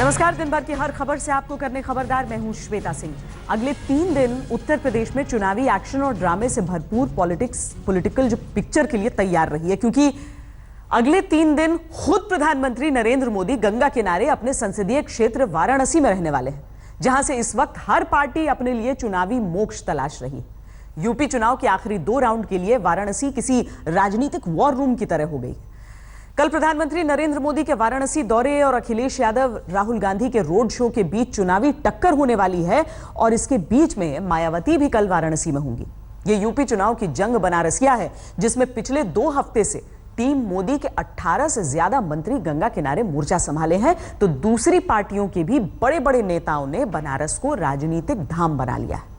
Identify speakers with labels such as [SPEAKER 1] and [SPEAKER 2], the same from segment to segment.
[SPEAKER 1] नमस्कार। दिन भर की हर खबर से आपको करने खबरदार, मैं हूं श्वेता सिंह। अगले 3 दिन उत्तर प्रदेश में चुनावी एक्शन और ड्रामे से भरपूर पॉलिटिकल जो पिक्चर के लिए तैयार रही है, क्योंकि अगले 3 दिन खुद प्रधानमंत्री नरेंद्र मोदी गंगा किनारे अपने संसदीय क्षेत्र वाराणसी में रहने वाले हैं, जहां से इस वक्त हर पार्टी अपने लिए चुनावी मोक्ष तलाश रही। यूपी चुनाव के आखिरी 2 राउंड के लिए वाराणसी किसी राजनीतिक वॉर रूम की तरह हो गई। कल प्रधानमंत्री नरेंद्र मोदी के वाराणसी दौरे और अखिलेश यादव राहुल गांधी के रोड शो के बीच चुनावी टक्कर होने वाली है, और इसके बीच में मायावती भी कल वाराणसी में होंगी। ये यूपी चुनाव की जंग बनारसिया है, जिसमें पिछले 2 हफ्ते से टीम मोदी के 18 से ज्यादा मंत्री गंगा किनारे मोर्चा संभाले हैं, तो दूसरी पार्टियों के भी बड़े बड़े नेताओं ने बनारस को राजनीतिक धाम बना लिया है।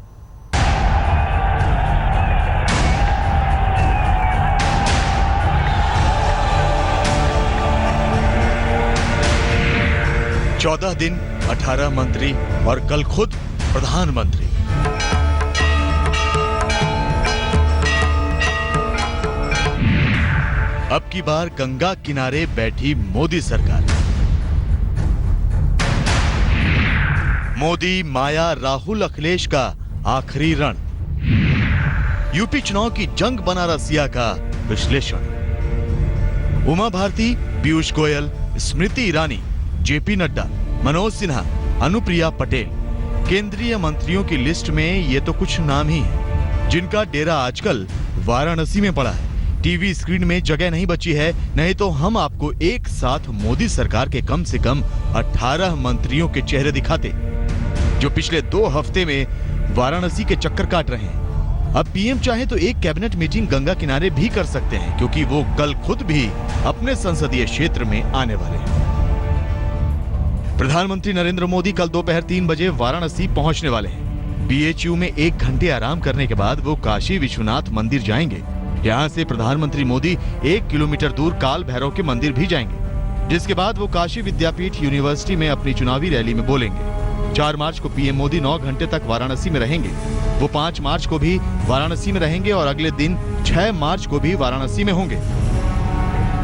[SPEAKER 2] चौदह दिन 18 मंत्री और कल खुद प्रधानमंत्री। अब की बार गंगा किनारे बैठी मोदी सरकार। मोदी, माया, राहुल, अखिलेश का आखिरी रण। यूपी चुनाव की जंग बनारसिया का विश्लेषण। उमा भारती, पीयूष गोयल, स्मृति ईरानी, जेपी नड्डा, मनोज सिन्हा, अनुप्रिया पटेल, केंद्रीय मंत्रियों की लिस्ट में ये तो कुछ नाम ही हैं, जिनका डेरा आजकल वाराणसी में पड़ा है। टीवी स्क्रीन में जगह नहीं बची है, नहीं तो हम आपको एक साथ मोदी सरकार के कम से कम 18 मंत्रियों के चेहरे दिखाते, जो पिछले 2 हफ्ते में वाराणसी के चक्कर काट रहे हैं। अब पीएम चाहे तो एक कैबिनेट मीटिंग गंगा किनारे भी कर सकते हैं, क्योंकि वो कल खुद भी अपने संसदीय क्षेत्र में आने वाले हैं। प्रधानमंत्री नरेंद्र मोदी कल दोपहर 3 बजे वाराणसी पहुंचने वाले हैं। बीएचयू में 1 घंटे आराम करने के बाद वो काशी विश्वनाथ मंदिर जाएंगे। यहां से प्रधानमंत्री मोदी 1 किलोमीटर दूर काल भैरव के मंदिर भी जाएंगे, जिसके बाद वो काशी विद्यापीठ यूनिवर्सिटी में अपनी चुनावी रैली में बोलेंगे। 4 मार्च को पीएम मोदी 9 घंटे तक वाराणसी में रहेंगे। वो 5 मार्च को भी वाराणसी में रहेंगे और अगले दिन 6 मार्च को भी वाराणसी में होंगे।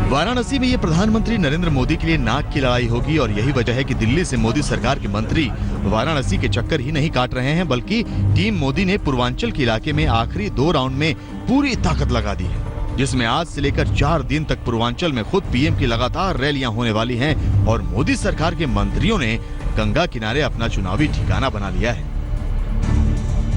[SPEAKER 2] वाराणसी में ये प्रधानमंत्री नरेंद्र मोदी के लिए नाक की लड़ाई होगी, और यही वजह है कि दिल्ली से मोदी सरकार के मंत्री वाराणसी के चक्कर ही नहीं काट रहे हैं, बल्कि टीम मोदी ने पूर्वांचल के इलाके में आखिरी 2 राउंड में पूरी ताकत लगा दी है, जिसमें आज से लेकर 4 दिन तक पूर्वांचल में खुद पीएम की लगातार रैलियां होने वाली हैं, और मोदी सरकार के मंत्रियों ने गंगा किनारे अपना चुनावी ठिकाना बना लिया है।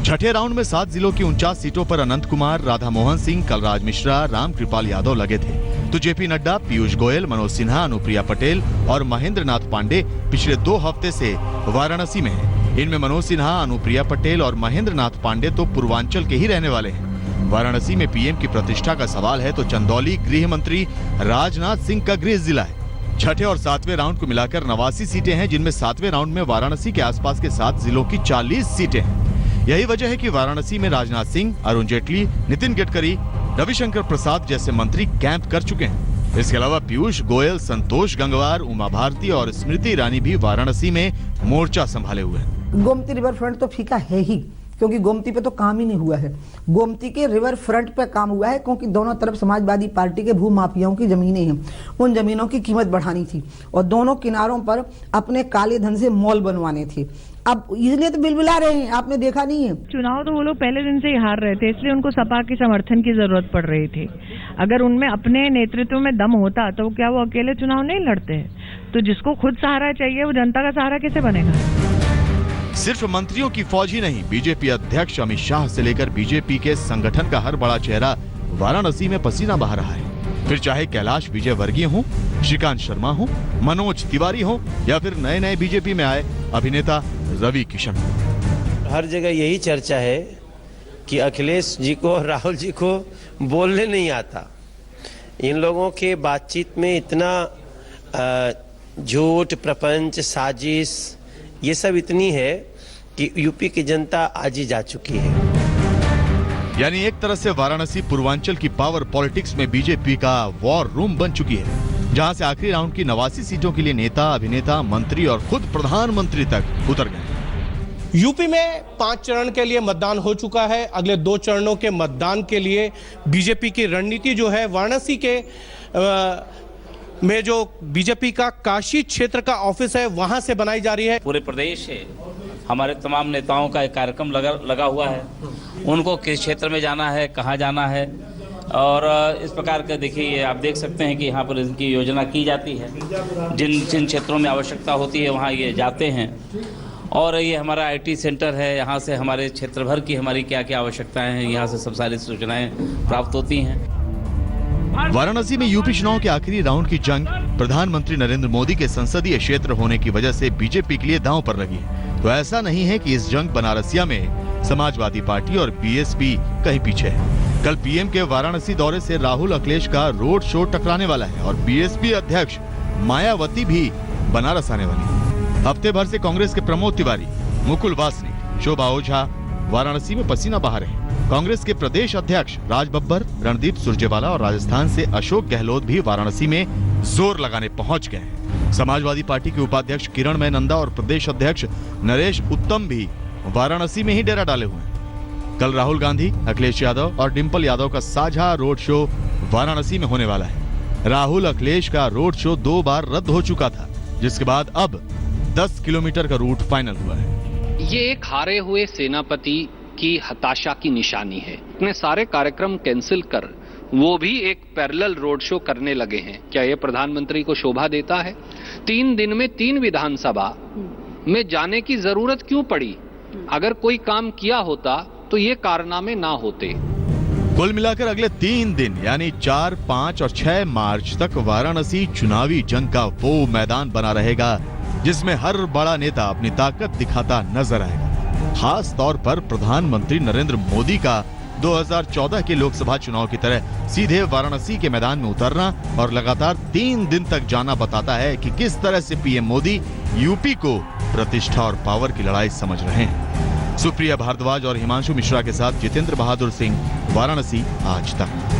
[SPEAKER 2] छठे राउंड में 7 जिलों की 49 सीटों पर अनंत कुमार, राधा मोहन सिंह, कलराज मिश्रा, रामकृपाल यादव लगे थे, तो जेपी नड्डा, पीयूष गोयल, मनोज सिन्हा, अनुप्रिया पटेल और महेंद्र नाथ पांडे पिछले 2 हफ्ते से वाराणसी में हैं। इनमें मनोज सिन्हा, अनुप्रिया पटेल और महेंद्र नाथ पांडे तो पूर्वांचल के ही रहने वाले हैं। वाराणसी में पीएम की प्रतिष्ठा का सवाल है तो चंदौली गृह मंत्री राजनाथ सिंह का गृह जिला है। छठे और 7वें राउंड को मिलाकर 89 सीटें हैं, जिनमें 7वें राउंड में वाराणसी के आसपास के 7 जिलों की 40 सीटें हैं। यही वजह है कि वाराणसी में राजनाथ सिंह, अरुण जेटली, नितिन गडकरी, रविशंकर प्रसाद जैसे मंत्री कैंप कर चुके हैं। इसके अलावा पीयूष गोयल, संतोष गंगवार, उमा भारती और स्मृति ईरानी भी वाराणसी में मोर्चा संभाले हुए हैं।
[SPEAKER 3] गोमती रिवर फ्रंट तो फीका है ही, क्योंकि गोमती पे तो काम ही नहीं हुआ है। गोमती के रिवर फ्रंट पे काम हुआ है, क्योंकि दोनों तरफ समाजवादी पार्टी के भूमाफियाओं की जमीनें हैं। उन जमीनों की कीमत बढ़ानी थी और दोनों किनारों पर अपने काले धन से मॉल बनवाने थे। अब इसलिए तो बिलबिला रहे हैं, आपने देखा नहीं है।
[SPEAKER 4] चुनाव तो वो लोग पहले दिन से ही हार रहे थे, इसलिए उनको सपा के समर्थन की जरूरत पड़ रही थी। अगर उनमें अपने नेतृत्व में दम होता तो क्या वो अकेले चुनाव नहीं लड़ते? तो जिसको खुद सहारा चाहिए वो जनता का सहारा कैसे बनेगा?
[SPEAKER 2] सिर्फ मंत्रियों की फौज ही नहीं, बीजेपी अध्यक्ष अमित शाह से लेकर बीजेपी के संगठन का हर बड़ा चेहरा वाराणसी में पसीना बहा रहा है। फिर चाहे कैलाश विजयवर्गीय हो, श्रीकांत शर्मा हो, मनोज तिवारी हो, या फिर नए बीजेपी में आए अभिनेता रवि किशन।
[SPEAKER 5] हर जगह यही चर्चा है कि अखिलेश जी को और राहुल जी को बोलने नहीं आता। इन लोगों के बातचीत में इतना झूठ, प्रपंच, साजिश, ये सब इतनी है कि यूपी की जनता आज ही जा चुकी है।
[SPEAKER 2] यानी एक तरह से वाराणसी पूर्वांचल की पावर पॉलिटिक्स में बीजेपी का वॉर रूम बन चुकी है, जहां से आखिरी राउंड की 89 सीटों के लिए नेता, अभिनेता, मंत्री और खुद प्रधानमंत्री तक उतर गए।
[SPEAKER 6] यूपी में 5 चरण के लिए मतदान हो चुका है। अगले 2 चरणों के मतदान के लिए बीजेपी की रणनीति जो है वाराणसी के में जो बीजेपी का काशी क्षेत्र का ऑफिस है वहां से बनाई जा रही है।
[SPEAKER 7] पूरे प्रदेश से हमारे तमाम नेताओं का एक कार्यक्रम लगा हुआ है, उनको किस क्षेत्र में जाना है, कहाँ जाना है, और इस प्रकार का देखिए आप देख सकते हैं कि यहाँ पर इनकी योजना की जाती है। जिन क्षेत्रों में आवश्यकता होती है वहाँ ये जाते हैं, और ये हमारा IT सेंटर है, यहाँ से हमारे क्षेत्र भर की हमारी क्या क्या आवश्यकताएं हैं, यहाँ से सब सारी सूचनाएं प्राप्त होती हैं।
[SPEAKER 2] वाराणसी में यूपी चुनाव के आखिरी राउंड की जंग प्रधानमंत्री नरेंद्र मोदी के संसदीय क्षेत्र होने की वजह से बीजेपी के लिए दांव पर लगी है। तो ऐसा नहीं है कि इस जंग बनारसिया में समाजवादी पार्टी और BSP कहीं पीछे है। कल PM के वाराणसी दौरे से राहुल अखिलेश का रोड शो टकराने वाला है और BSP अध्यक्ष मायावती भी बनारस आने वाली है। हफ्ते भर से कांग्रेस के प्रमोद तिवारी, मुकुल वासनिक, शोभा ओझा वाराणसी में पसीना बहा रहे हैं। कांग्रेस के प्रदेश अध्यक्ष राज बब्बर, रणदीप सुरजेवाला और राजस्थान से अशोक गहलोत भी वाराणसी में जोर लगाने पहुंच गए हैं। समाजवादी पार्टी के उपाध्यक्ष किरणमय नंदा और प्रदेश अध्यक्ष नरेश उत्तम भी वाराणसी में ही डेरा डाले हुए हैं। कल राहुल गांधी, अखिलेश यादव और डिंपल यादव का साझा रोड शो वाराणसी में होने वाला है। राहुल अखिलेश का रोड शो 2 बार रद्द हो चुका था, जिसके बाद अब 10 किलोमीटर का रूट फाइनल हुआ है।
[SPEAKER 8] ये एक हारे हुए सेनापति की हताशा की निशानी है। इतने सारे कार्यक्रम कैंसिल कर वो भी एक पैरेलल रोड शो करने लगे हैं। क्या ये प्रधानमंत्री को शोभा देता है? 3 दिन में 3 विधानसभा में जाने की जरूरत क्यों पड़ी? अगर कोई काम किया होता तो ये कारनामे ना होते।
[SPEAKER 2] कुल मिलाकर अगले 3 दिन यानी 4, 5 और 6 मार्च तक वाराणसी चुनावी जंग का वो मैदान बना रहेगा जिसमें हर बड़ा नेता अपनी ताकत दिखाता नजर आएगा। खास तौर पर प्रधानमंत्री नरेंद्र मोदी का 2014 के लोकसभा चुनाव की तरह सीधे वाराणसी के मैदान में उतरना और लगातार 3 दिन तक जाना बताता है कि किस तरह से PM मोदी यूपी को प्रतिष्ठा और पावर की लड़ाई समझ रहे हैं। सुप्रिया भारद्वाज और हिमांशु मिश्रा के साथ जितेंद्र बहादुर सिंह, वाराणसी आज तक।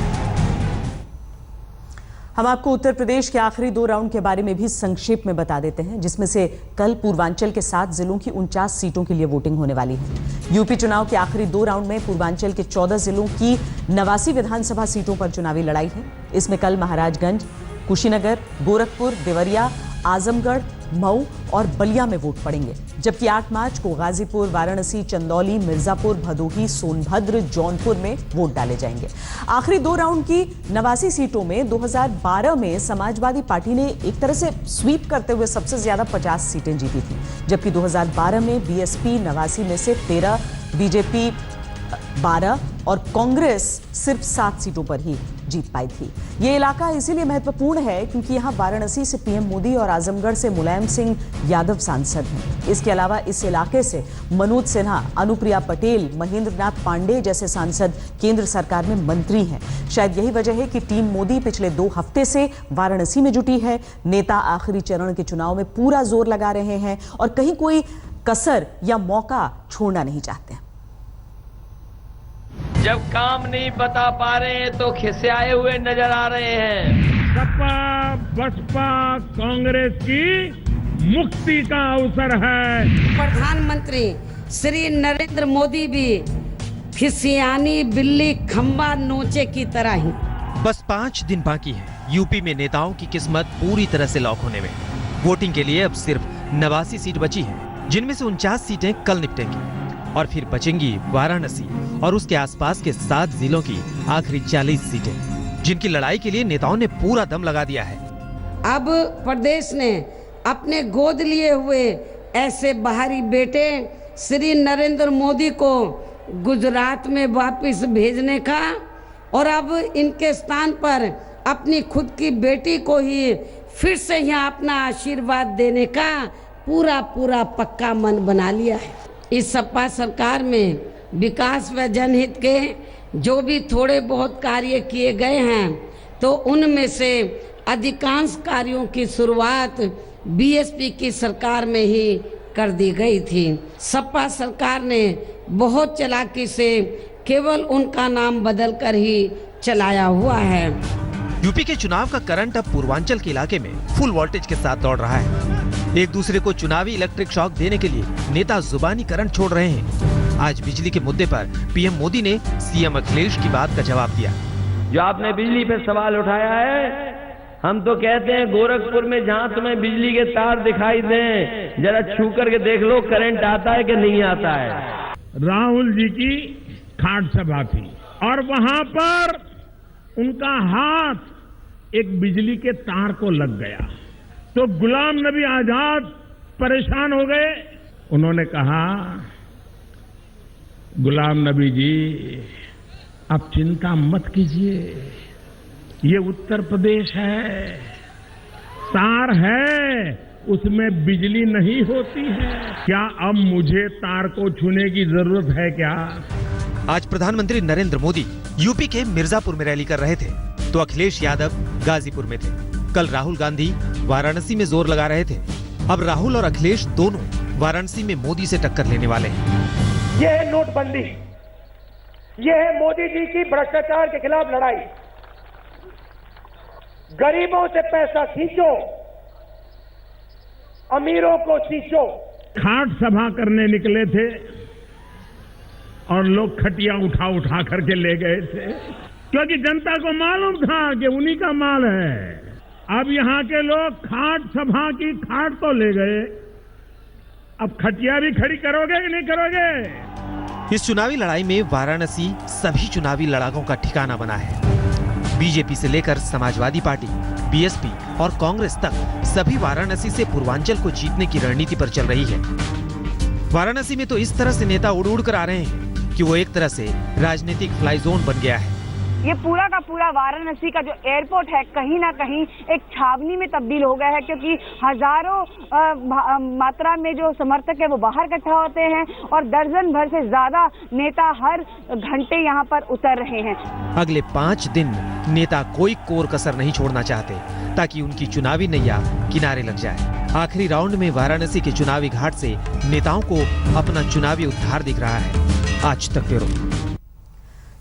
[SPEAKER 1] हम आपको उत्तर प्रदेश के आखिरी 2 राउंड के बारे में भी संक्षेप में बता देते हैं, जिसमें से कल पूर्वांचल के 7 जिलों की 49 सीटों के लिए वोटिंग होने वाली है। यूपी चुनाव के आखिरी 2 राउंड में पूर्वांचल के 14 जिलों की 89 विधानसभा सीटों पर चुनावी लड़ाई है। इसमें कल महाराजगंज, कुशीनगर, गोरखपुर, देवरिया, आजमगढ़, मऊ और बलिया में वोट पड़ेंगे, जबकि 8 मार्च को गाजीपुर, वाराणसी, चंदौली, मिर्जापुर, भदोही, सोनभद्र, जौनपुर में वोट डाले जाएंगे। आखिरी 2 राउंड की 89 सीटों में 2012 में समाजवादी पार्टी ने एक तरह से स्वीप करते हुए सबसे ज्यादा 50 सीटें जीती थी, जबकि 2012 में BSP 89 में से 13, BJP 12 और कांग्रेस सिर्फ 7 सीटों पर ही जीत पाई थी। ये इलाका इसीलिए महत्वपूर्ण है क्योंकि यहाँ वाराणसी से PM मोदी और आजमगढ़ से मुलायम सिंह यादव सांसद हैं। इसके अलावा इस इलाके से मनोज सिन्हा, अनुप्रिया पटेल, महेंद्र नाथ पांडे जैसे सांसद केंद्र सरकार में मंत्री हैं। शायद यही वजह है कि टीम मोदी पिछले 2 हफ्ते से वाराणसी में जुटी है। नेता आखिरी चरण के चुनाव में पूरा जोर लगा रहे हैं और कहीं कोई कसर या मौका छोड़ना नहीं चाहते।
[SPEAKER 9] जब काम नहीं बता पा रहे हैं तो खिसियाए हुए नजर आ रहे हैं।
[SPEAKER 10] सपा बसपा कांग्रेस की मुक्ति का अवसर है।
[SPEAKER 11] प्रधानमंत्री श्री नरेंद्र मोदी भी खिसियानी बिल्ली खंबा नोचे की तरह ही।
[SPEAKER 12] बस 5 दिन बाकी है यूपी में नेताओं की किस्मत पूरी तरह से लॉक होने में। वोटिंग के लिए अब सिर्फ 89 सीट बची हैं, जिनमें से 49 सीटें कल निपटेंगी और फिर बचेंगी वाराणसी और उसके आसपास के 7 जिलों की आखिरी 40 सीटें, जिनकी लड़ाई के लिए नेताओं ने पूरा दम लगा दिया है।
[SPEAKER 11] अब प्रदेश ने अपने गोद लिए हुए ऐसे बाहरी बेटे श्री नरेंद्र मोदी को गुजरात में वापस भेजने का और अब इनके स्थान पर अपनी खुद की बेटी को ही फिर से यहाँ अपना आशीर्वाद देने का पूरा पक्का मन बना लिया है। इस सपा सरकार में विकास व जनहित के जो भी थोड़े बहुत कार्य किए गए हैं तो उनमें से अधिकांश कार्यों की शुरुआत BSP की सरकार में ही कर दी गई थी। सपा सरकार ने बहुत चालाकी से केवल उनका नाम बदलकर ही चलाया हुआ है।
[SPEAKER 12] यूपी के चुनाव का करंट अब पूर्वांचल के इलाके में फुल वोल्टेज के साथ दौड़ रहा है। एक दूसरे को चुनावी इलेक्ट्रिक शॉक देने के लिए नेता जुबानी करंट छोड़ रहे हैं। आज बिजली के मुद्दे पर PM मोदी ने CM अखिलेश की बात का जवाब दिया।
[SPEAKER 9] जो आपने बिजली पे सवाल उठाया है, हम तो कहते हैं गोरखपुर में जहां तुम्हें बिजली के तार दिखाई दें, जरा छू करके देख लो करंट आता है कि नहीं आता है।
[SPEAKER 10] राहुल जी की खाट सभा थी और वहां पर उनका हाथ एक बिजली के तार को लग गया तो गुलाम नबी आजाद परेशान हो गए। उन्होंने कहा, गुलाम नबी जी आप चिंता मत कीजिए, ये उत्तर प्रदेश है, तार है, उसमें बिजली नहीं होती है। क्या अब मुझे तार को छूने की जरूरत है क्या?
[SPEAKER 12] आज प्रधानमंत्री नरेंद्र मोदी यूपी के मिर्जापुर में रैली कर रहे थे तो अखिलेश यादव गाजीपुर में थे। कल राहुल गांधी वाराणसी में जोर लगा रहे थे। अब राहुल और अखिलेश दोनों वाराणसी में मोदी से टक्कर लेने वाले हैं।
[SPEAKER 13] ये है नोटबंदी, ये है मोदी जी की भ्रष्टाचार के खिलाफ लड़ाई। गरीबों से पैसा खींचो, अमीरों को सींचो।
[SPEAKER 10] खाट सभा करने निकले थे और लोग खटिया उठा उठा करके ले गए थे क्योंकि जनता को मालूम था कि उन्हीं का माल है। अब यहाँ के लोग खाट सभा की खाट तो ले गए, अब खटिया भी खड़ी करोगे कि नहीं करोगे?
[SPEAKER 12] इस चुनावी लड़ाई में वाराणसी सभी चुनावी लड़ाकों का ठिकाना बना है। बीजेपी से लेकर समाजवादी पार्टी, बीएसपी और कांग्रेस तक सभी वाराणसी से पूर्वांचल को जीतने की रणनीति पर चल रही है। वाराणसी में तो इस तरह से नेता उड़ उड़ कर आ रहे हैं कि वो एक तरह से राजनीतिक फ्लाई जोन बन गया है।
[SPEAKER 14] ये पूरा का पूरा वाराणसी का जो एयरपोर्ट है कहीं ना कहीं एक छावनी में तब्दील हो गया है क्योंकि हजारों मात्रा में जो समर्थक है वो बाहर इकट्ठा होते हैं और दर्जन भर से ज्यादा नेता हर घंटे यहाँ पर उतर रहे हैं।
[SPEAKER 12] अगले 5 दिन नेता कोई कोर कसर नहीं छोड़ना चाहते ताकि उनकी चुनावी नैया किनारे लग जाए। आखिरी राउंड में वाराणसी के चुनावी घाट से नेताओं को अपना चुनावी उद्धार दिख रहा है। आज तक ब्यूरो।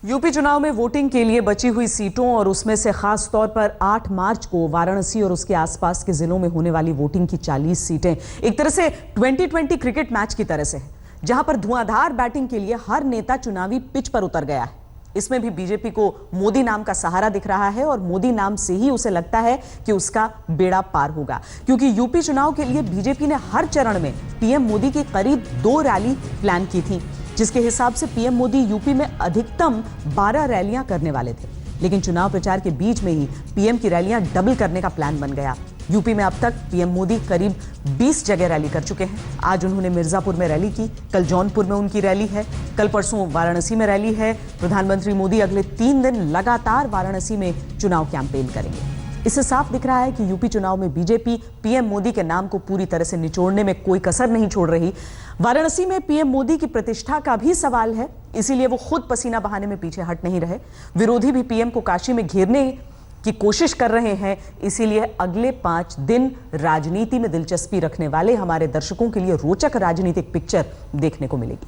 [SPEAKER 1] यूपी चुनाव में वोटिंग के लिए बची हुई सीटों और उसमें से खास तौर पर 8 मार्च को वाराणसी और उसके आसपास के जिलों में होने वाली वोटिंग की 40 सीटें एक तरह से 2020 क्रिकेट मैच की तरह से है, जहां पर धुआंधार बैटिंग के लिए हर नेता चुनावी पिच पर उतर गया है। इसमें भी बीजेपी को मोदी नाम का सहारा दिख रहा है और मोदी नाम से ही उसे लगता है कि उसका बेड़ा पार होगा, क्योंकि यूपी चुनाव के लिए बीजेपी ने हर चरण में पीएम मोदी की करीब 2 रैली प्लान की थी, जिसके हिसाब से पीएम मोदी यूपी में अधिकतम 12 रैलियां करने वाले थे। लेकिन चुनाव प्रचार के बीच में ही पीएम की रैलियां डबल करने का प्लान बन गया। यूपी में अब तक पीएम मोदी करीब 20 जगह रैली कर चुके हैं। आज उन्होंने मिर्जापुर में रैली की, कल जौनपुर में उनकी रैली है, कल परसों वाराणसी में रैली है। प्रधानमंत्री मोदी अगले 3 दिन लगातार वाराणसी में चुनाव कैंपेन करेंगे। इससे साफ दिख रहा है कि यूपी चुनाव में बीजेपी पीएम मोदी के नाम को पूरी तरह से निचोड़ने में कोई कसर नहीं छोड़ रही। वाराणसी में पीएम मोदी की प्रतिष्ठा का भी सवाल है, इसीलिए वो खुद पसीना बहाने में पीछे हट नहीं रहे। विरोधी भी पीएम को काशी में घेरने की कोशिश कर रहे हैं, इसीलिए अगले 5 दिन राजनीति में दिलचस्पी रखने वाले हमारे दर्शकों के लिए रोचक राजनीतिक पिक्चर देखने को मिलेगी।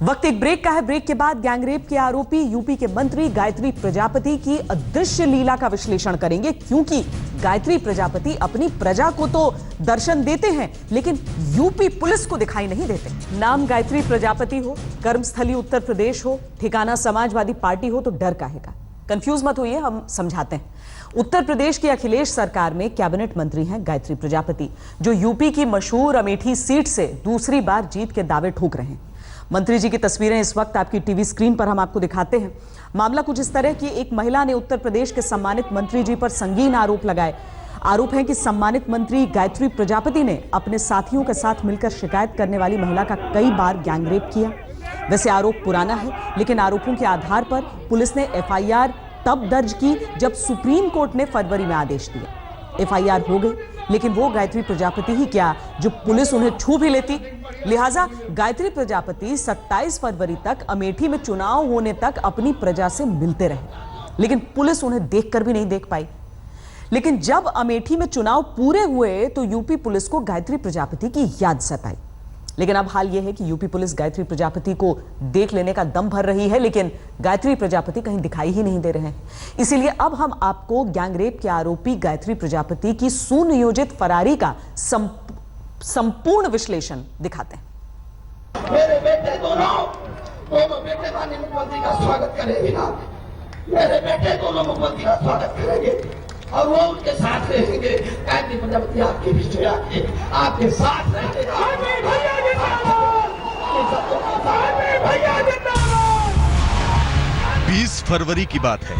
[SPEAKER 1] वक्त एक ब्रेक का है। ब्रेक के बाद गैंगरेप के आरोपी यूपी के मंत्री गायत्री प्रजापति की अदृश्य लीला का विश्लेषण करेंगे, क्योंकि गायत्री प्रजापति अपनी प्रजा को तो दर्शन देते हैं लेकिन यूपी पुलिस को दिखाई नहीं देते। नाम गायत्री प्रजापति हो, कर्मस्थली उत्तर प्रदेश हो, ठिकाना समाजवादी पार्टी हो तो डर काहे का? कंफ्यूज मत होइए, हम समझाते हैं। उत्तर प्रदेश की अखिलेश सरकार में कैबिनेट मंत्री हैं गायत्री प्रजापति, जो यूपी की मशहूर अमेठी सीट से दूसरी बार जीत के दावे ठोक रहे हैं। मंत्री जी की तस्वीरें इस वक्त आपकी टीवी स्क्रीन पर हम आपको दिखाते हैं। मामला कुछ इस तरह की, एक महिला ने उत्तर प्रदेश के सम्मानित मंत्री जी पर संगीन आरोप लगाए। आरोप है कि सम्मानित मंत्री गायत्री प्रजापति ने अपने साथियों के साथ मिलकर शिकायत करने वाली महिला का कई बार गैंगरेप किया। वैसे आरोप पुराना है, लेकिन आरोपों के आधार पर पुलिस ने एफआईआर तब दर्ज की जब सुप्रीम कोर्ट ने फरवरी में आदेश दिया। एफआईआर हो गई, लेकिन वो गायत्री प्रजापति ही क्या जो पुलिस उन्हें छू भी लेती। लिहाजा गायत्री प्रजापति 27 फरवरी तक अमेठी में चुनाव होने तक अपनी प्रजा से मिलते रहे, लेकिन पुलिस उन्हें देखकर भी नहीं देख पाई। लेकिन जब अमेठी में चुनाव पूरे हुए तो यूपी पुलिस को गायत्री प्रजापति की याद सताई। लेकिन अब हाल यह है कि यूपी पुलिस गायत्री प्रजापति को देख लेने का दम भर रही है, लेकिन गायत्री प्रजापति कहीं दिखाई ही नहीं दे रहे हैं। इसीलिए अब हम आपको गैंगरेप के आरोपी गायत्री प्रजापति की सुनियोजित फरारी का संपूर्ण विश्लेषण दिखाते हैं।
[SPEAKER 15] मेरे बेटे दोनों बेटे मुख्यमंत्री का स्वागत करेंगे ना, मेरे बेटे दोनों मुख्यमंत्री का स्वागत करेंगे और वो उनके साथ रहेंगे। गायत्री प्रजापति आपके बीच में आके आपके साथ रहेगा।
[SPEAKER 2] 20 फरवरी की बात है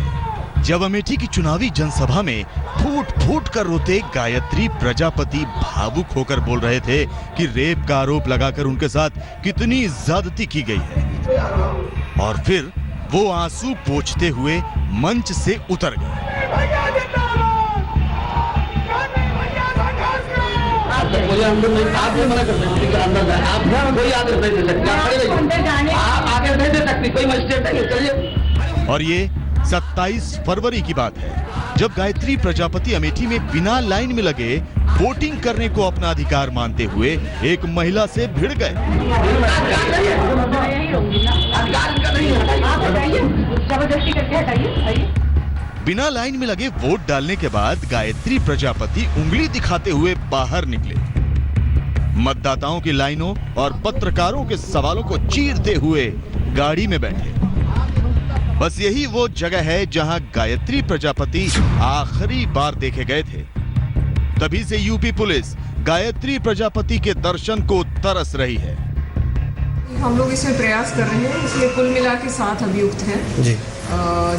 [SPEAKER 2] जब अमेठी की चुनावी जनसभा में फूट फूट कर रोते गायत्री प्रजापति भावुक होकर बोल रहे थे कि रेप का आरोप लगाकर उनके साथ कितनी ज्यादती की गई है, और फिर वो आंसू पोंछते हुए मंच से उतर गए।
[SPEAKER 15] मुझे अंदर नहीं, आप ये मना कर सकते हैं अंदर जाए, आप कोई आदेश नहीं दे सकते, आप आगे नहीं दे सकते, कोई मजिस्ट्रेट नहीं, चलिए।
[SPEAKER 2] और ये 27 फरवरी की बात है जब गायत्री प्रजापति अमेठी में बिना लाइन में लगे वोटिंग करने को अपना अधिकार मानते हुए एक महिला से भिड़ गए। बिना लाइन में लगे वोट डालने के बाद गायत्री प्रजापति उंगली दिखाते हुए बाहर निकले। मतदाताओं की लाइनों और पत्रकारों के सवालों को चीरते हुए गाड़ी में बैठे। बस यही वो जगह है जहां गायत्री प्रजापति आखिरी बार देखे गए थे। तभी से यूपी पुलिस गायत्री प्रजापति के दर्शन को तरस रही है।
[SPEAKER 16] हम लोग इसमें प्रयास कर रहे हैं। इसमें कुल मिला के 7 अभियुक्त हैं जी,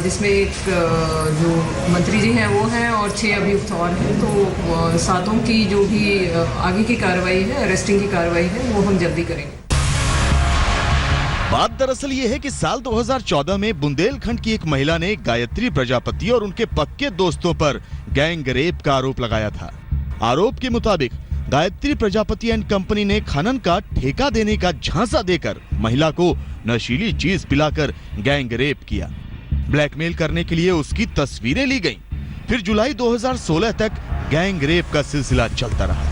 [SPEAKER 16] जिसमें एक जो मंत्री जी हैं वो हैं और 6 अभियुक्त और हैं। तो 7 की जो भी आगे की कार्रवाई है, अरेस्टिंग की कार्रवाई है, वो हम जल्दी करेंगे।
[SPEAKER 2] बात दरअसल ये है कि साल 2014 में बुंदेलखंड की एक महिला ने गायत्री प्रजापति और उनके पक्के दोस्तों पर गैंग रेप का आरोप लगाया था। आरोप के मुताबिक गायत्री प्रजापति एंड कंपनी ने खनन का ठेका देने का झांसा देकर महिला को नशीली चीज पिलाकर गैंग रेप किया। ब्लैकमेल करने के लिए उसकी तस्वीरें ली गईं। फिर जुलाई 2016 तक गैंग रेप का सिलसिला चलता रहा।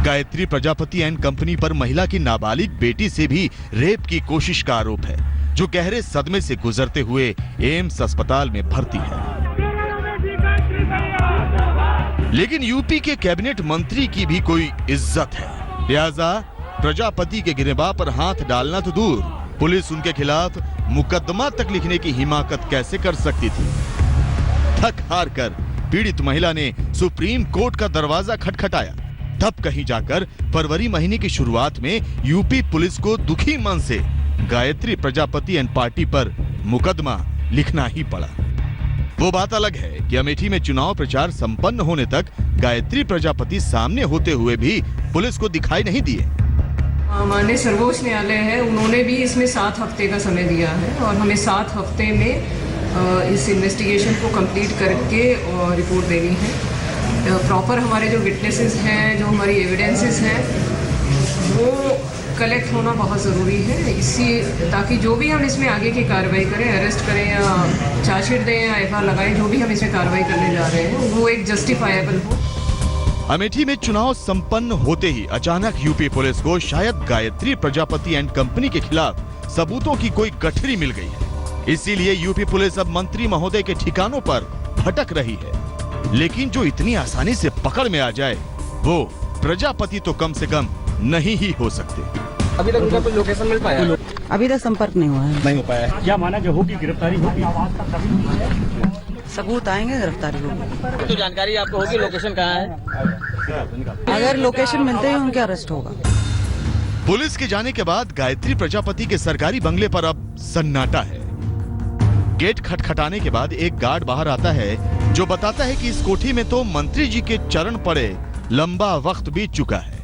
[SPEAKER 2] गायत्री प्रजापति एंड कंपनी पर महिला की नाबालिग बेटी से भी रेप की कोशिश का आरोप है, जो गहरे सदमे से गुजरते हुए एम्स अस्पताल में भर्ती है। लेकिन यूपी के कैबिनेट मंत्री की भी कोई इज्जत है, लिहाजा प्रजापति के गिरबा पर हाथ डालना तो दूर, पुलिस उनके खिलाफ मुकदमा तक लिखने की हिमाकत कैसे कर सकती थी। थक हार कर पीड़ित महिला ने सुप्रीम कोर्ट का दरवाजा खटखटाया। तब कहीं जाकर फरवरी महीने की शुरुआत में यूपी पुलिस को दुखी मन से गायत्री प्रजापति एंड पार्टी पर मुकदमा लिखना ही पड़ा। वो बात अलग है कि अमेठी में चुनाव प्रचार संपन्न होने तक गायत्री प्रजापति सामने होते हुए भी पुलिस को दिखाई नहीं दिए।
[SPEAKER 16] माननीय सर्वोच्च न्यायालय है, उन्होंने भी इसमें 7 हफ्ते का समय दिया है और हमें 7 हफ्ते में इस इन्वेस्टिगेशन को कंप्लीट करके रिपोर्ट देनी है। प्रॉपर हमारे जो विटनेसेस हैं, जो हमारी एविडेंसेस हैं, वो कलेक्ट होना बहुत ज़रूरी है, इसी ताकि जो भी हम इसमें आगे की कार्रवाई करें, अरेस्ट करें या चार्जशीट दें या एफआईआर लगाएं, जो भी हम इसमें कार्रवाई करने जा रहे हैं वो एक जस्टिफाइबल हो।
[SPEAKER 2] अमेठी में चुनाव संपन्न होते ही अचानक यूपी पुलिस को शायद गायत्री प्रजापति एंड कंपनी के खिलाफ सबूतों की कोई गठरी मिल गई है। इसीलिए यूपी पुलिस अब मंत्री महोदय के ठिकानों पर भटक रही है। लेकिन जो इतनी आसानी से पकड़ में आ जाए वो प्रजापति तो कम से कम नहीं ही हो सकते।
[SPEAKER 17] अभी तक उनका कोई लोकेशन मिल पाया?
[SPEAKER 18] अभी तक संपर्क नहीं हुआ है।
[SPEAKER 17] नहीं हो पाया है। क्या माना जो होगी गिरफ्तारी होगी?
[SPEAKER 18] सबूत आएंगे, गिरफ्तारी होगी।
[SPEAKER 17] तो जानकारी आपको होगी लोकेशन कहाँ है?
[SPEAKER 18] अगर लोकेशन मिलते ही उनके अरेस्ट होगा।
[SPEAKER 2] पुलिस के जाने के बाद गायत्री प्रजापति के सरकारी बंगले पर अब सन्नाटा है। गेट खटखटाने के बाद एक गार्ड बाहर आता है जो बताता है कि इस कोठी में तो मंत्री जी के चरण पड़े लंबा वक्त बीत चुका है।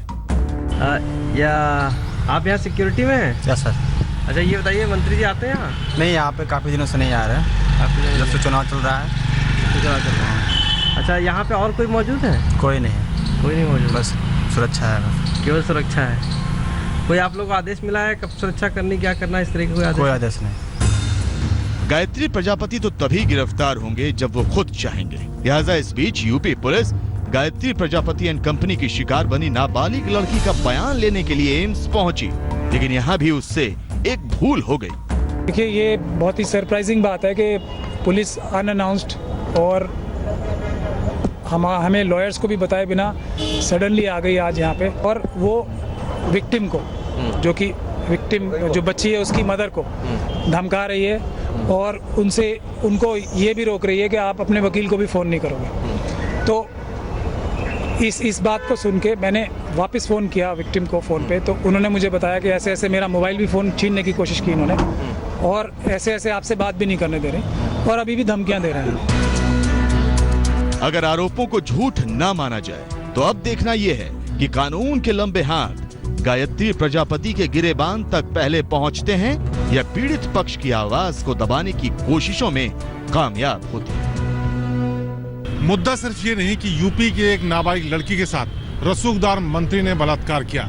[SPEAKER 17] या आप यहाँ सिक्योरिटी में हैं?
[SPEAKER 19] क्या सर?
[SPEAKER 17] अच्छा ये बताइए, मंत्री जी आते हैं यहाँ?
[SPEAKER 19] नहीं, यहाँ पे काफी दिनों से नहीं आ रहे हैं, जब से चुनाव चल रहा है।
[SPEAKER 17] अच्छा, यहाँ पे और कोई मौजूद है?
[SPEAKER 19] कोई नहीं
[SPEAKER 17] मौजूद,
[SPEAKER 19] बस सुरक्षा है। बस
[SPEAKER 17] केवल सुरक्षा है। कोई आप लोग को आदेश मिला है कब सुरक्षा करनी, क्या करना, इस तरह का
[SPEAKER 19] कोई आदेश नहीं।
[SPEAKER 2] गायत्री प्रजापति तो तभी गिरफ्तार होंगे जब वो खुद चाहेंगे। लिहाजा इस बीच UP police Gayatri Prajapati and company की शिकार बनी नाबालिग लड़की का बयान लेने के लिए एम्स पहुंची, लेकिन यहाँ भी उससे एक भूल हो गई।
[SPEAKER 20] देखिए, ये बहुत ही सरप्राइजिंग बात है कि पुलिस अनअनाउंस्ड और हमें लॉयर्स को भी बताए बिना सडनली आ गई आज यहाँ पे, और वो विक्टिम को, जो कि विक्टिम जो बच्ची है उसकी मदर को धमका रही है और उनको ये भी रोक रही है कि आप अपने वकील को भी फ़ोन नहीं करोगे। तो इस बात को सुन के मैंने वापस फ़ोन किया विक्टिम को फ़ोन पे, तो उन्होंने मुझे बताया कि ऐसे ऐसे मेरा मोबाइल भी फ़ोन छीनने की कोशिश की इन्होंने, और ऐसे ऐसे आपसे बात भी नहीं करने दे रहे और अभी भी धमकियां दे रहे हैं।
[SPEAKER 2] अगर आरोपों को झूठ ना माना जाए तो अब देखना यह है कि कानून के लंबे हाथ गायत्री प्रजापति के गिरेबान तक पहले पहुंचते हैं या पीड़ित पक्ष की आवाज को दबाने की कोशिशों में कामयाब होते हैं।
[SPEAKER 21] मुद्दा सिर्फ ये नहीं कि यूपी के एक नाबालिग लड़की के साथ रसूखदार मंत्री ने बलात्कार किया,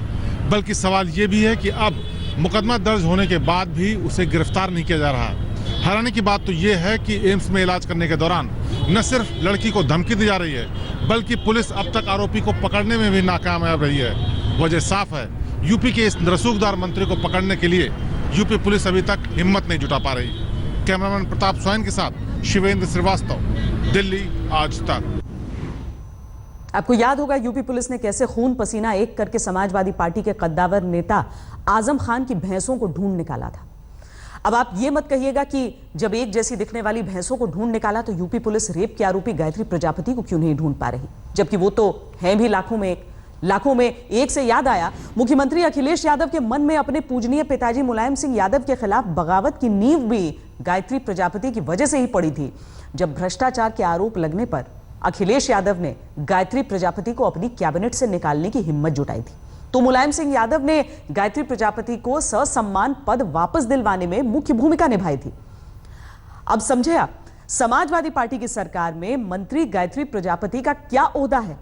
[SPEAKER 21] बल्कि सवाल ये भी है कि अब मुकदमा दर्ज होने के बाद भी उसे गिरफ्तार नहीं किया जा रहा। हैरानी की बात तो ये है कि एम्स में इलाज करने के दौरान न सिर्फ लड़की को धमकी दी जा रही है, बल्कि पुलिस अब तक आरोपी को पकड़ने में भी नाकामयाब रही है। वजह साफ है, यूपी के इस रसूखदार मंत्री को पकड़ने के लिए यूपी पुलिस अभी तक हिम्मत नहीं जुटा पा रही। कैमरामैन प्रताप सोयन के साथ शिवेंद्र श्रीवास्तव, दिल्ली आज तक।
[SPEAKER 1] आपको याद होगा यूपी पुलिस ने कैसे खून पसीना एक करके समाजवादी पार्टी के कद्दावर नेता आजम खान की भैंसों को ढूंढ निकाला था। अब आप ये मत कहिएगा कि जब एक जैसी दिखने वाली भैंसों को ढूंढ निकाला तो यूपी पुलिस रेप के आरोपी गायत्री प्रजापति को क्यों नहीं ढूंढ पा रही, जबकि वो तो हैं भी लाखों में एक। से याद आया, मुख्यमंत्री अखिलेश यादव के मन में अपने पूजनीय पिताजी मुलायम सिंह यादव के खिलाफ बगावत की नींव भी गायत्री प्रजापति की वजह से ही पड़ी थी। जब भ्रष्टाचार के आरोप लगने पर अखिलेश यादव ने गायत्री प्रजापति को अपनी कैबिनेट से निकालने की हिम्मत जुटाई थी, तो मुलायम सिंह यादव ने गायत्री प्रजापति को ससम्मान पद वापस दिलवाने में मुख्य भूमिका निभाई थी। अब समझे आप, समाजवादी पार्टी की सरकार में मंत्री गायत्री प्रजापति का क्या ओहदा है।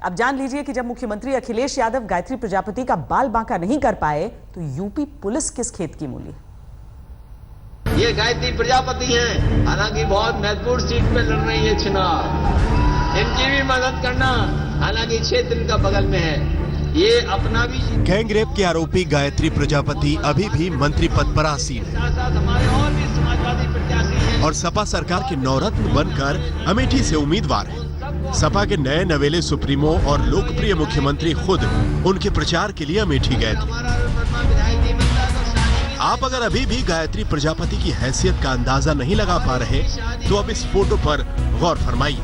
[SPEAKER 1] अब जान लीजिए कि जब मुख्यमंत्री अखिलेश यादव गायत्री प्रजापति का बाल बांका नहीं कर पाए तो यूपी पुलिस किस खेत की मूली है।
[SPEAKER 22] ये गायत्री प्रजापति हैं, हालांकि बहुत महत्वपूर्ण सीट पे लड़ रही है चुनाव, इनकी भी मदद करना, हालांकि क्षेत्र इनका बगल में है। ये अपना भी
[SPEAKER 23] गैंगरेप के आरोपी गायत्री प्रजापति अभी भी मंत्री पद पर आसीन है
[SPEAKER 22] और भी समाजवादी प्रत्याशी हैं
[SPEAKER 23] और सपा सरकार के नवरत्न बनकर अमेठी से उम्मीदवार हैं। सपा के नए नवेले सुप्रीमो और लोकप्रिय मुख्यमंत्री खुद उनके प्रचार के लिए अमेठी गए थे। आप अगर अभी भी गायत्री प्रजापति की हैसियत का अंदाजा नहीं लगा पा रहे तो अब इस फोटो पर गौर फरमाइए,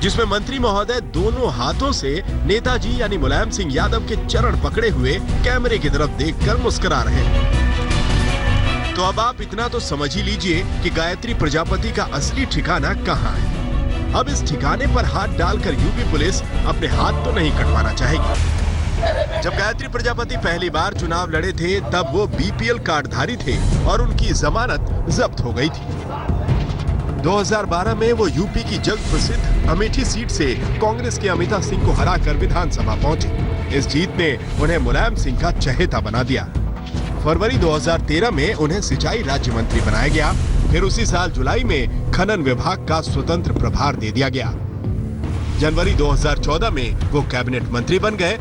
[SPEAKER 23] जिसमें मंत्री महोदय दोनों हाथों से नेताजी यानी मुलायम सिंह यादव के चरण पकड़े हुए कैमरे की तरफ देखकर मुस्कुरा रहे हैं। तो अब आप इतना तो समझ ही लीजिए कि गायत्री प्रजापति का असली ठिकाना कहाँ है। अब इस ठिकाने पर हाथ डालकर यूपी पुलिस अपने हाथ तो नहीं कटवाना चाहेगी। जब गायत्री प्रजापति पहली बार चुनाव लड़े थे तब वो बीपीएल कार्डधारी थे और उनकी जमानत जब्त हो गई थी। 2012 में वो यूपी की जग प्रसिद्ध अमेठी सीट से कांग्रेस के अमिता सिंह को हराकर विधानसभा पहुंचे। इस जीत ने उन्हें मुलायम सिंह का चहेता बना दिया। फरवरी 2013 में उन्हें सिंचाई राज्य मंत्री बनाया गया। फिर उसी साल जुलाई में खनन विभाग का स्वतंत्र प्रभार दे दिया गया। जनवरी 2014 में वो कैबिनेट मंत्री बन गए,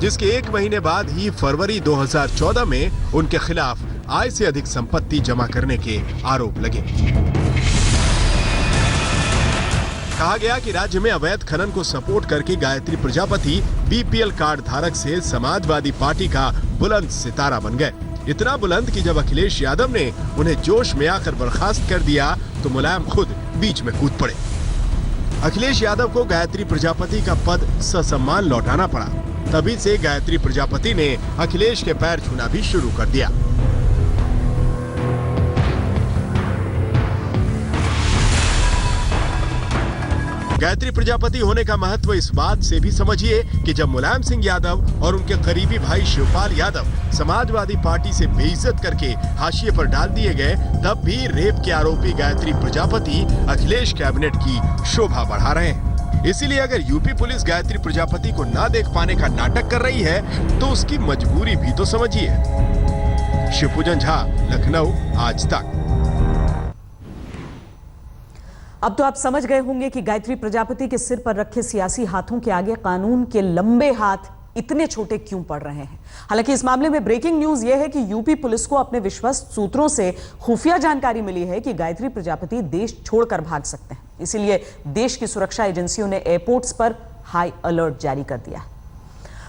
[SPEAKER 23] जिसके एक महीने बाद ही फरवरी 2014 में उनके खिलाफ आय से अधिक संपत्ति जमा करने के आरोप लगे। कहा गया कि राज्य में अवैध खनन को सपोर्ट करके गायत्री प्रजापति बीपीएल कार्ड धारक से समाजवादी पार्टी का बुलंद सितारा बन गए। इतना बुलंद कि जब अखिलेश यादव ने उन्हें जोश में आकर बर्खास्त कर दिया तो मुलायम खुद बीच में कूद पड़े। अखिलेश यादव को गायत्री प्रजापति का पद ससम्मान लौटाना पड़ा। तभी से गायत्री प्रजापति ने अखिलेश के पैर छूना भी शुरू कर दिया। गायत्री प्रजापति होने का महत्व इस बात से भी समझिए कि जब मुलायम सिंह यादव और उनके करीबी भाई शिवपाल यादव समाजवादी पार्टी से बेइज्जत करके हाशिए पर डाल दिए गए, तब भी रेप के आरोपी गायत्री प्रजापति अखिलेश कैबिनेट की शोभा बढ़ा रहे हैं। इसीलिए अगर यूपी पुलिस गायत्री प्रजापति को ना देख पाने का नाटक कर रही है तो उसकी मजबूरी भी तो समझिए। शिवपूजन झा, लखनऊ, आज तक।
[SPEAKER 1] अब तो आप समझ गए होंगे कि गायत्री प्रजापति के सिर पर रखे सियासी हाथों के आगे कानून के लंबे हाथ इतने छोटे क्यों पड़ रहे हैं। हालांकि इस मामले में ब्रेकिंग न्यूज यह है कि यूपी पुलिस को अपने विश्वस्त सूत्रों से खुफिया जानकारी मिली है कि गायत्री प्रजापति देश छोड़कर भाग सकते हैं। इसीलिए देश की सुरक्षा एजेंसियों ने एयरपोर्ट्स पर हाई अलर्ट जारी कर दिया है।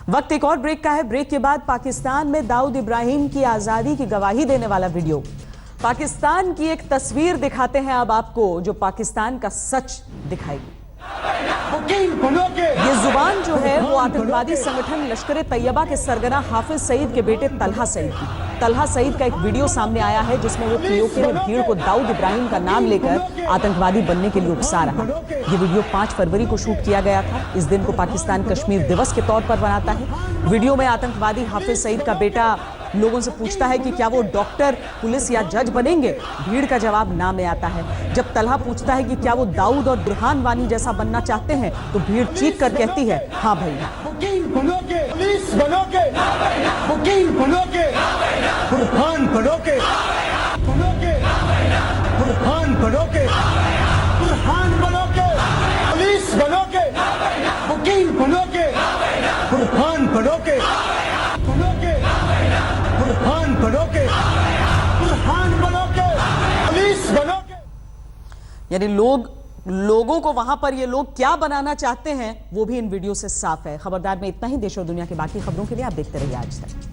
[SPEAKER 1] वक्त एक और ब्रेक का है। ब्रेक के बाद पाकिस्तान में दाऊद इब्राहिम की आजादी की गवाही देने वाला वीडियो पाकिस्तान की एक तस्वीर दिखाते हैं अब आपको, जो पाकिस्तान का सच दिखाएगी। ये जुबान जो है वो आतंकवादी संगठन लश्कर तैयबा के सरगना हाफिज सईद के बेटे तलहा सईद की। तलहा सईद का एक वीडियो सामने आया है जिसमें वो पीओके में भीड़ को दाऊद इब्राहिम का नाम लेकर आतंकवादी बनने के लिए उकसा रहा। ये वीडियो 5 फरवरी को शूट किया गया था। इस दिन को पाकिस्तान कश्मीर दिवस के तौर पर मनाता है। वीडियो में आतंकवादी हाफिज सईद का बेटा लोगों से पूछता है कि क्या वो डॉक्टर, पुलिस या जज बनेंगे। भीड़ का जवाब ना में आता है। जब तलहा पूछता है कि क्या वो दाऊद और बुरहान वानी जैसा बनना चाहते हैं तो भीड़ चीख कर कहती है, हाँ भैया।
[SPEAKER 3] वकील बनोगे, पुलिस बनोगे, वकील बनोगे, बुरहान बनोगे, बुरहान बनोगे, बुरहान बनोगे, पुलिस बनोगे, वकील बनोगे, बुरहान बनोगे, बुरहान बनोगे, बुरहान बनोगे, पुलिस बनोगे।
[SPEAKER 1] यानी लोगों को वहां पर ये लोग क्या बनाना चाहते हैं वो भी इन वीडियो से साफ है। खबरदार में इतना ही। देश और दुनिया की बाकी खबरों के लिए आप देखते रहिए आज तक।